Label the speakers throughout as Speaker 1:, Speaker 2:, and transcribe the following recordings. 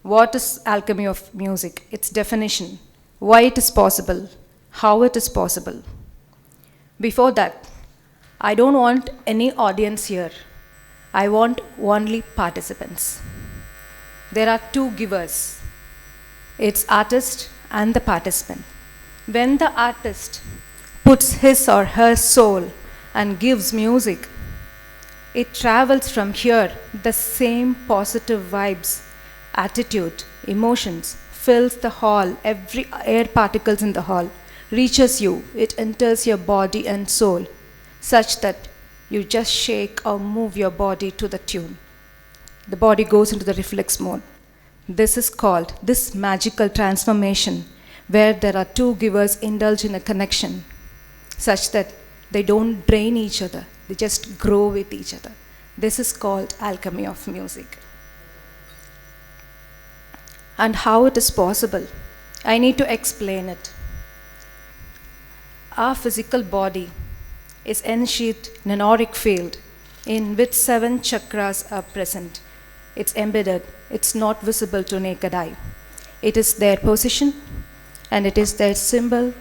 Speaker 1: What is alchemy of music? Its definition, why it is possible, how it is possible. Before that, I don't want any audience here. I want only participants. There are two givers. It's artist and the participant. When the artist puts his or her soul and gives music, it travels from here, the same positive vibes, attitude, emotions, fills the hall, every air particles in the hall, reaches you, it enters your body and soul, such that you just shake or move your body to the tune. The body goes into the reflex mode. This is called this magical transformation, where there are two givers indulge in a connection, such that they don't drain each other, they just grow with each other. This is called alchemy of music. And how it is possible? I need to explain it. Our physical body is ensheathed in an auric field in which 7 chakras are present. It's embedded, it's not visible to naked eye. It is their position, and it is their symbol,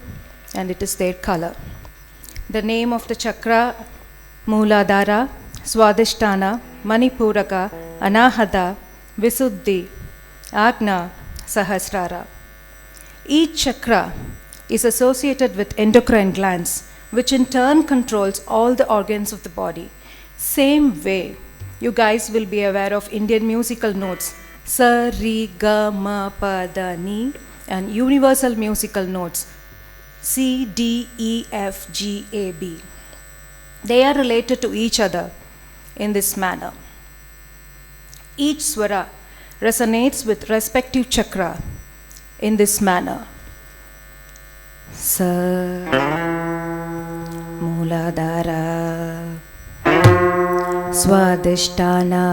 Speaker 1: and it is their color. The name of the chakra, Mooladhara, Swadhisthana, Manipuraka, Anahata, Visuddhi, Agna, Sahasrara. Each chakra is associated with endocrine glands, which in turn controls all the organs of the body. Same way, you guys will be aware of Indian musical notes, Sa, Re, Ga, Ma, Pa, Da, Ni, and universal musical notes, C, D, E, F, G, A, B. They are related to each other in this manner. Each swara resonates with respective chakra in this manner. Sa, Mooladhara, Swadhisthana,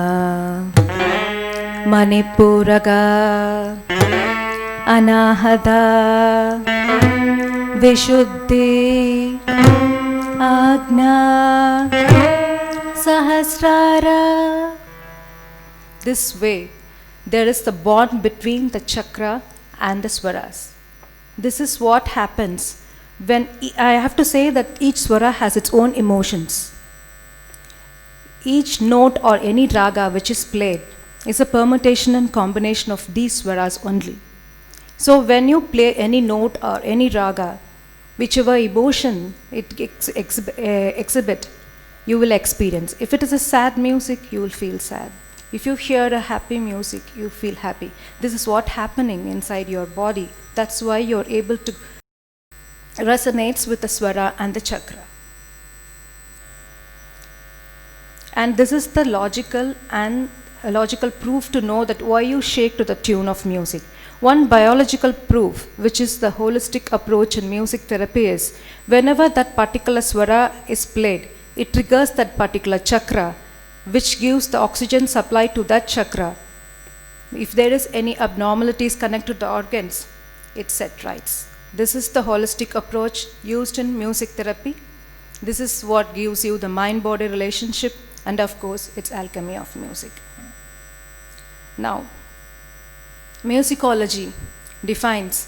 Speaker 1: Manipuraga, Anahata, Vishuddhi, Agna, Sahasrara. This way, there is the bond between the chakra and the swaras. This is what happens when I have to say that each swara has its own emotions. Each note or any raga which is played is a permutation and combination of these swaras only. So when you play any note or any raga, whichever emotion it exhibit, you will experience. If it is a sad music, you will feel sad. If you hear a happy music, you feel happy. This is what's happening inside your body. That's why you're able to resonate with the swara and the chakra. And this is the logical proof to know that why you shake to the tune of music. One biological proof, which is the holistic approach in music therapy, is whenever that particular swara is played, it triggers that particular chakra, which gives the oxygen supply to that chakra. If there is any abnormalities connected to the organs, it set right. This is the holistic approach used in music therapy. This is what gives you the mind-body relationship, and of course, it's alchemy of music. Now, musicology defines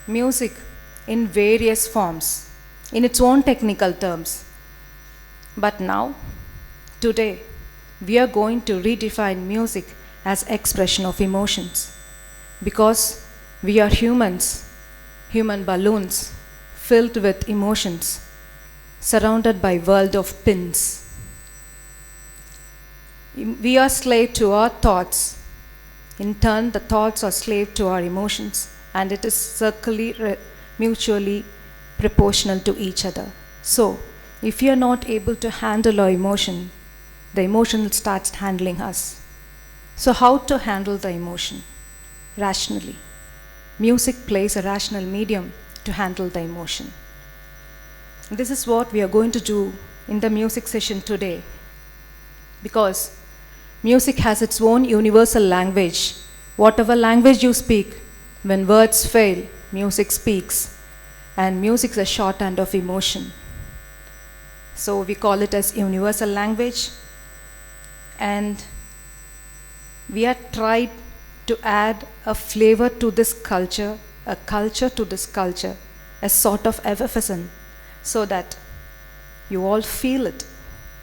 Speaker 1: music in various forms, in its own technical terms. But now, today, we are going to redefine music as expression of emotions, because we are humans, human balloons filled with emotions, surrounded by world of pins. We are slave to our thoughts. In turn, the thoughts are slave to our emotions, and it is mutually proportional to each other. So, if you are not able to handle our emotion, the emotion starts handling us. So how to handle the emotion? Rationally. Music plays a rational medium to handle the emotion. This is what we are going to do in the music session today, because music has its own universal language. Whatever language you speak, when words fail, music speaks, and music is a shorthand of emotion. So we call it as universal language, and we are tried to add a flavor to this culture, a culture to this culture, a sort of effervescence, so that you all feel it.